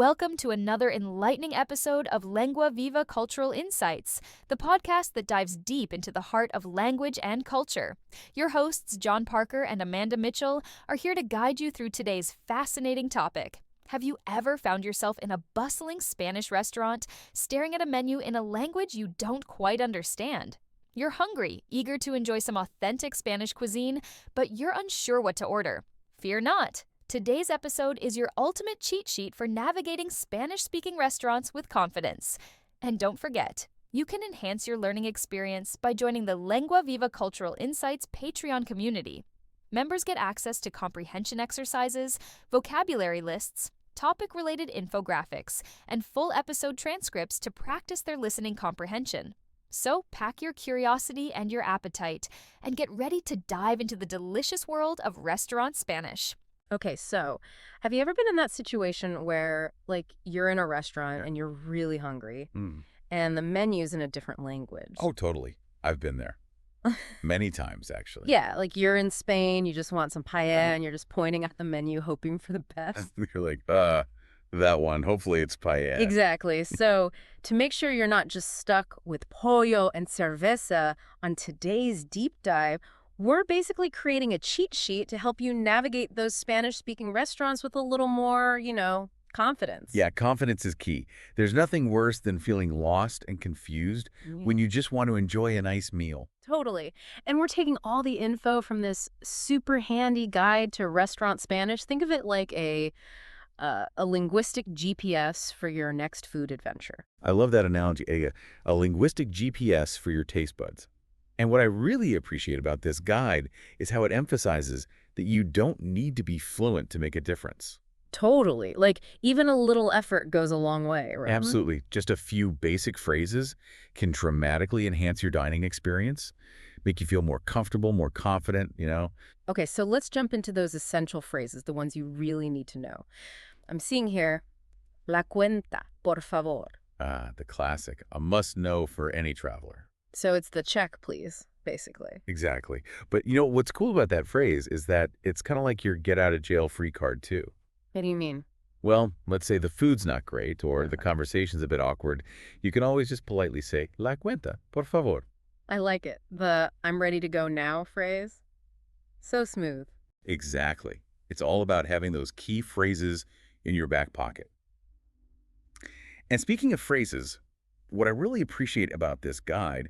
Welcome to another enlightening episode of Lengua Viva Cultural Insights, the podcast that dives deep into the heart of language and culture. Your hosts, John Parker and Amanda Mitchell, are here to guide you through today's fascinating topic. Have you ever found yourself in a bustling Spanish restaurant, staring at a menu in a language you don't quite understand? You're hungry, eager to enjoy some authentic Spanish cuisine, but you're unsure what to order. Fear not. Today's episode is your ultimate cheat sheet for navigating Spanish-speaking restaurants with confidence. And don't forget, you can enhance your learning experience by joining the Lengua Viva Cultural Insights Patreon community. Members get access to comprehension exercises, vocabulary lists, topic-related infographics, and full episode transcripts to practice their listening comprehension. So pack your curiosity and your appetite, and get ready to dive into the delicious world of restaurant Spanish. Okay, so have you ever been in that situation where, you're in a restaurant and you're really hungry and the menu's in a different language? Oh, totally. I've been there. Many times, actually. Yeah, you're in Spain, you just want some paella, and you're just pointing at the menu, hoping for the best. You're like, that one. Hopefully it's paella. Exactly. So to make sure you're not just stuck with pollo and cerveza on today's deep dive, we're basically creating a cheat sheet to help you navigate those Spanish-speaking restaurants with a little more, confidence. Yeah, confidence is key. There's nothing worse than feeling lost and confused when you just want to enjoy a nice meal. Totally. And we're taking all the info from this super handy guide to restaurant Spanish. Think of it like a linguistic GPS for your next food adventure. I love that analogy, a linguistic GPS for your taste buds. And what I really appreciate about this guide is how it emphasizes that you don't need to be fluent to make a difference. Totally. Even a little effort goes a long way, right? Absolutely. Just a few basic phrases can dramatically enhance your dining experience, make you feel more comfortable, more confident, Okay, so let's jump into those essential phrases, the ones you really need to know. I'm seeing here, la cuenta, por favor. The classic, a must-know for any traveler. So it's the check, please, basically. Exactly. But what's cool about that phrase is that it's kind of like your get-out-of-jail-free card, too. What do you mean? Well, let's say the food's not great or the conversation's a bit awkward. You can always just politely say, la cuenta, por favor. I like it. The I'm ready to go now phrase. So smooth. Exactly. It's all about having those key phrases in your back pocket. And speaking of phrases, what I really appreciate about this guide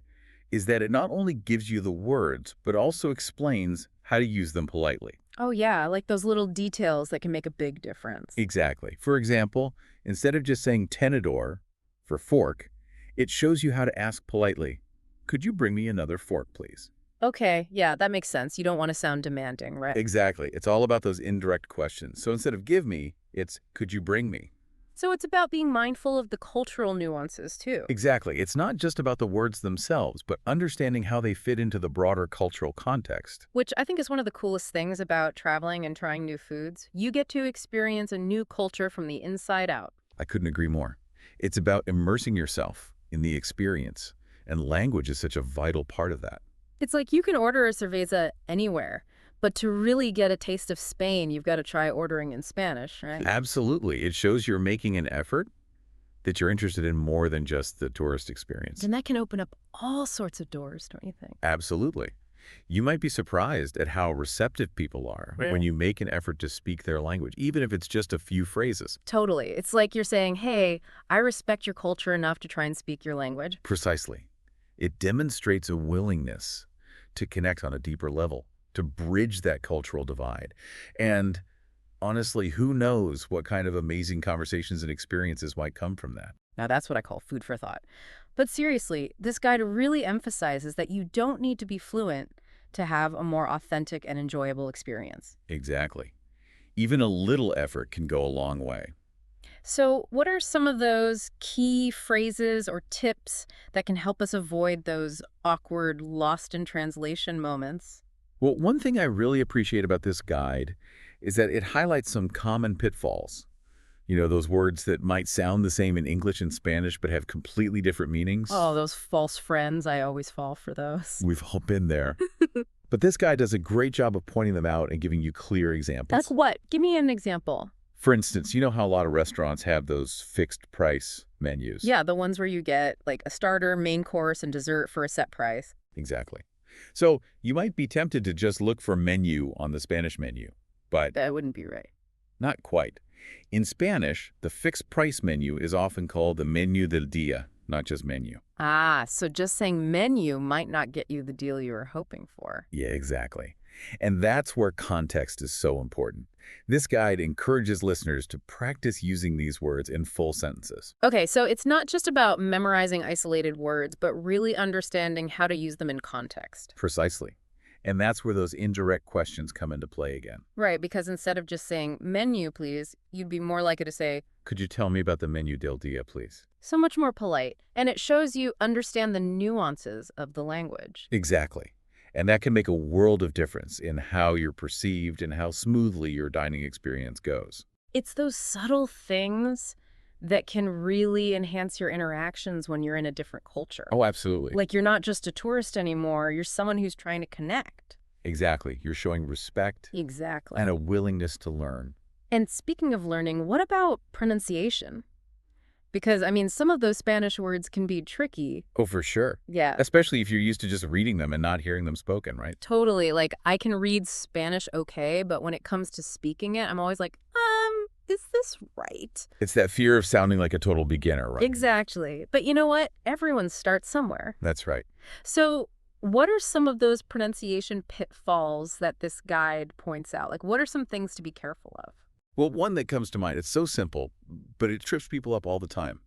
is that it not only gives you the words, but also explains how to use them politely. Oh, yeah, like those little details that can make a big difference. Exactly. For example, instead of just saying tenedor for fork, it shows you how to ask politely, could you bring me another fork, please? Okay, yeah, that makes sense. You don't want to sound demanding, right? Exactly. It's all about those indirect questions. So instead of give me, it's could you bring me? So it's about being mindful of the cultural nuances, too. Exactly. It's not just about the words themselves, but understanding how they fit into the broader cultural context. Which I think is one of the coolest things about traveling and trying new foods. You get to experience a new culture from the inside out. I couldn't agree more. It's about immersing yourself in the experience, and language is such a vital part of that. It's like you can order a cerveza anywhere, but to really get a taste of Spain, you've got to try ordering in Spanish, right? Absolutely. It shows you're making an effort, that you're interested in more than just the tourist experience. And that can open up all sorts of doors, don't you think? Absolutely. You might be surprised at how receptive people are when you make an effort to speak their language, even if it's just a few phrases. Totally. It's like you're saying, hey, I respect your culture enough to try and speak your language. Precisely. It demonstrates a willingness to connect on a deeper level, to bridge that cultural divide. And honestly, who knows what kind of amazing conversations and experiences might come from that. Now that's what I call food for thought. But seriously, this guide really emphasizes that you don't need to be fluent to have a more authentic and enjoyable experience. Exactly. Even a little effort can go a long way. So what are some of those key phrases or tips that can help us avoid those awkward, lost in translation moments? Well, one thing I really appreciate about this guide is that it highlights some common pitfalls. Those words that might sound the same in English and Spanish but have completely different meanings. Oh, those false friends. I always fall for those. We've all been there. But this guy does a great job of pointing them out and giving you clear examples. Like what? Give me an example. For instance, you know how a lot of restaurants have those fixed price menus? Yeah, the ones where you get like a starter, main course, and dessert for a set price. Exactly. So you might be tempted to just look for menu on the Spanish menu, but That wouldn't be right. not quite. In Spanish, the fixed price menu is often called the menú del día, not just menu. Ah, so just saying menu might not get you the deal you were hoping for. Yeah, exactly. And that's where context is so important. This guide encourages listeners to practice using these words in full sentences. Okay, so it's not just about memorizing isolated words, but really understanding how to use them in context. Precisely. And that's where those indirect questions come into play again. Right, because instead of just saying menu, please, you'd be more likely to say, Could you tell me about the menú del día, please? so much more polite. And it shows you understand the nuances of the language. Exactly. And that can make a world of difference in how you're perceived and how smoothly your dining experience goes. It's those subtle things that can really enhance your interactions when you're in a different culture. Oh, absolutely. Like you're not just a tourist anymore, you're someone who's trying to connect. Exactly. You're showing respect Exactly. and a willingness to learn. And speaking of learning, what about pronunciation? Because, I mean, some of those Spanish words can be tricky. Oh, for sure. Yeah, Especially if you're used to just reading them and not hearing them spoken, right? totally. Like, I can read Spanish okay, but when it comes to speaking it, I'm always like, is this right? It's that fear of sounding like a total beginner, right? Exactly. But you know what? Everyone starts somewhere. That's right. So what are some of those pronunciation pitfalls that this guide points out? Like, what are some things to be careful of? Well, one that comes to mind, it's so simple, but it trips people up all the time.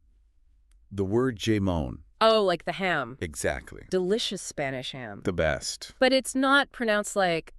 The word jamón. Oh, like the ham. Exactly. Delicious Spanish ham. The best. But it's not pronounced like,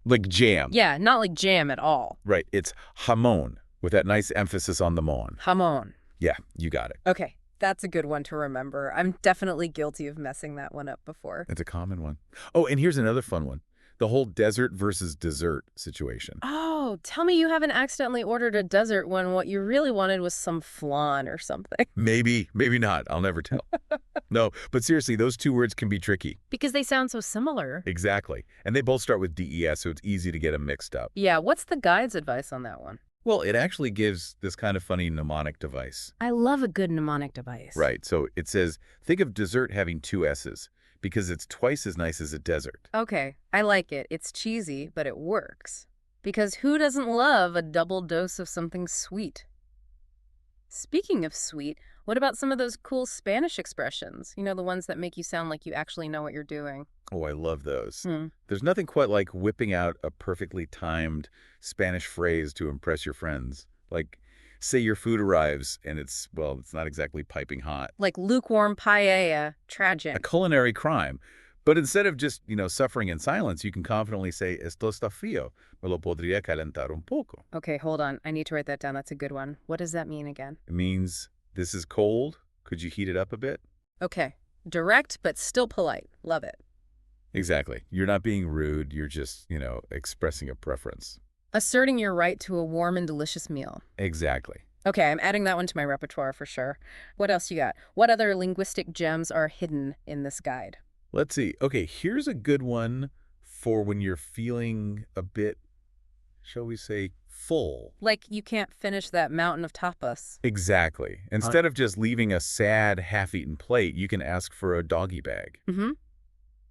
Like jam. yeah, not like jam at all. Right. It's jamón, with that nice emphasis on the mon. Jamón. Yeah, you got it. Okay, that's a good one to remember. I'm definitely guilty of messing that one up before. It's a common one. Oh, and here's another fun one. The whole desert versus dessert situation. Oh, tell me you haven't accidentally ordered a dessert when what you really wanted was some flan or something. Maybe, maybe not. I'll never tell. No, but seriously, those two words can be tricky. Because they sound so similar. Exactly. And they both start with DES, so it's easy to get them mixed up. Yeah, what's the guide's advice on that one? Well, it actually gives this kind of funny mnemonic device. I love a good mnemonic device. Right. So it says, think of dessert having two S's because it's twice as nice as a desert. Okay, I like it. It's cheesy, but it works. Because who doesn't love a double dose of something sweet? Speaking of sweet, what about some of those cool Spanish expressions? You know, the ones that make you sound like you actually know what you're doing. Oh, I love those. Hmm. There's nothing quite like whipping out a perfectly timed Spanish phrase to impress your friends. Like, say your food arrives and it's not exactly piping hot. Like lukewarm paella, A tragic. culinary crime. But instead of just, suffering in silence, you can confidently say, esto está frío, me lo podría calentar un poco. Okay, hold on. I need to write that down. That's a good one. What does that mean again? It means, this is cold. Could you heat it up a bit? Okay, direct but still polite. Love it. Exactly. You're not being rude. You're just, expressing a preference. Asserting your right to a warm and delicious meal. Exactly. Okay, I'm adding that one to my repertoire for sure. What else you got? What other linguistic gems are hidden in this guide? Let's see. Okay, here's a good one for when you're feeling a bit, shall we say, full. Like you can't finish that mountain of tapas. Exactly. Instead of just leaving a sad, half-eaten plate, you can ask for a doggy bag. Mm-hmm.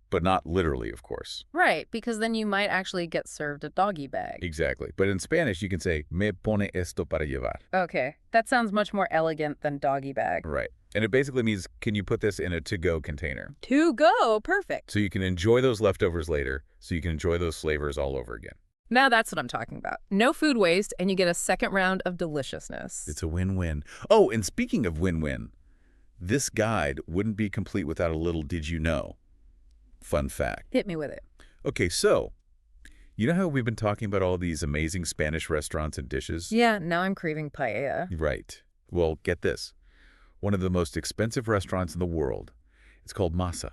But not literally, of course. Right, because then you might actually get served a doggy bag. Exactly. But in Spanish, you can say, me pone esto para llevar. Okay, that sounds much more elegant than doggy bag. Right. And it basically means, can you put this in a to-go container? To go, perfect. So you can enjoy those leftovers later, so you can enjoy those flavors all over again. Now that's what I'm talking about. No food waste, and you get a second round of deliciousness. It's a win-win. Oh, and speaking of win-win, this guide wouldn't be complete without a little did you know. Fun fact. Hit me with it. Okay, so, you know how we've been talking about all these amazing Spanish restaurants and dishes? Yeah, now I'm craving paella. Right. Well, get this. One of the most expensive restaurants in the world. It's called Masa.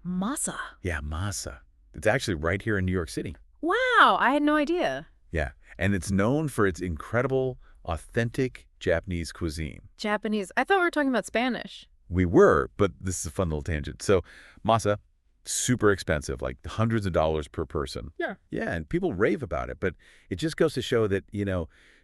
Masa. Yeah, Masa. It's actually right here in New York City. Wow, I had no idea. Yeah, and it's known for its incredible, authentic Japanese cuisine. Japanese. I thought we were talking about Spanish. We were, but this is a fun little tangent. So, Masa, super expensive, like hundreds of dollars per person. Yeah. Yeah, and people rave about it, but it just goes to show that,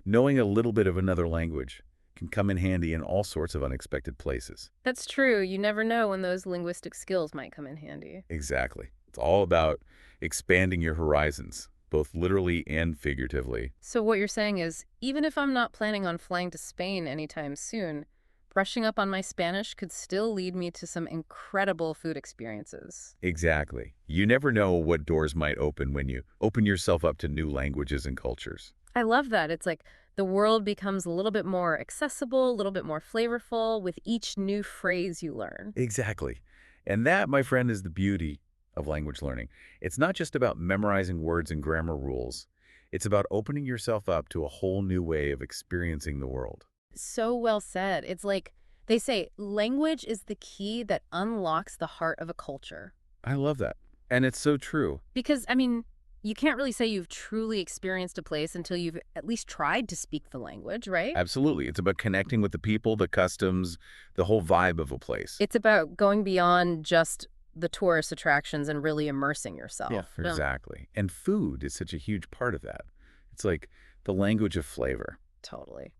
knowing a little bit of another language can come in handy in all sorts of unexpected places. That's true. You never know when those linguistic skills might come in handy. Exactly. It's all about expanding your horizons, both literally and figuratively. So what you're saying is, even if I'm not planning on flying to Spain anytime soon, brushing up on my Spanish could still lead me to some incredible food experiences. Exactly. You never know what doors might open when you open yourself up to new languages and cultures. I love that. It's like the world becomes a little bit more accessible, a little bit more flavorful with each new phrase you learn. Exactly. And that, my friend, is the beauty of language learning. It's not just about memorizing words and grammar rules. It's about opening yourself up to a whole new way of experiencing the world. So well said. It's like they say, language is the key that unlocks the heart of a culture. I love that. And it's so true. Because, I mean, you can't really say you've truly experienced a place until you've at least tried to speak the language, right? Absolutely. It's about connecting with the people, the customs, the whole vibe of a place. It's about going beyond just the tourist attractions and really immersing yourself. Yeah, exactly. And food is such a huge part of that. It's like the language of flavor. Totally.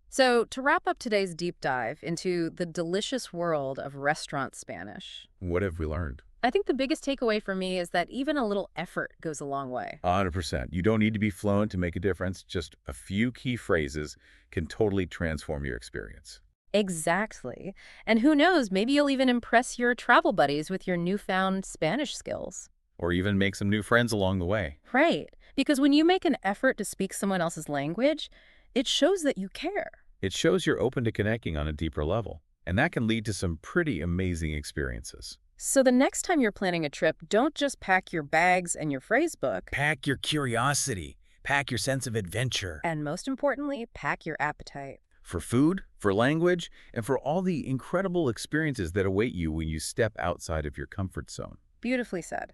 So to wrap up today's deep dive into the delicious world of restaurant Spanish, What have we learned? I think the biggest takeaway for me is that even a little effort goes a long way. 100%. You don't need to be fluent to make a difference. Just a few key phrases can totally transform your experience. Exactly. And who knows, maybe you'll even impress your travel buddies with your newfound Spanish skills. Or even make some new friends along the way. Right. Because when you make an effort to speak someone else's language, it shows that you care. It shows you're open to connecting on a deeper level. And that can lead to some pretty amazing experiences. So the next time you're planning a trip, don't just pack your bags and your phrase book. Pack your curiosity. Pack your sense of adventure. And most importantly, pack your appetite. For food, for language, and for all the incredible experiences that await you when you step outside of your comfort zone. Beautifully said.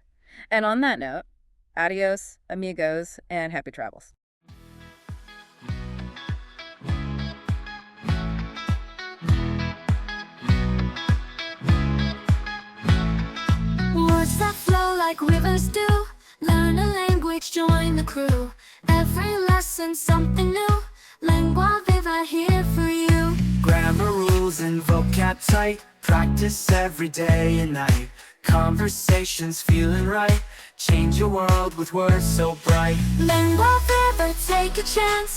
And on that note, adios, amigos, and happy travels. Words that flow like rivers do. Learn a language, join the crew. Every lesson something new. Lengua Viva here for you. Grammar rules and vocab tight. Practice every day and night. Conversations feeling right. Change your world with words so bright. Lengua Viva, take a chance.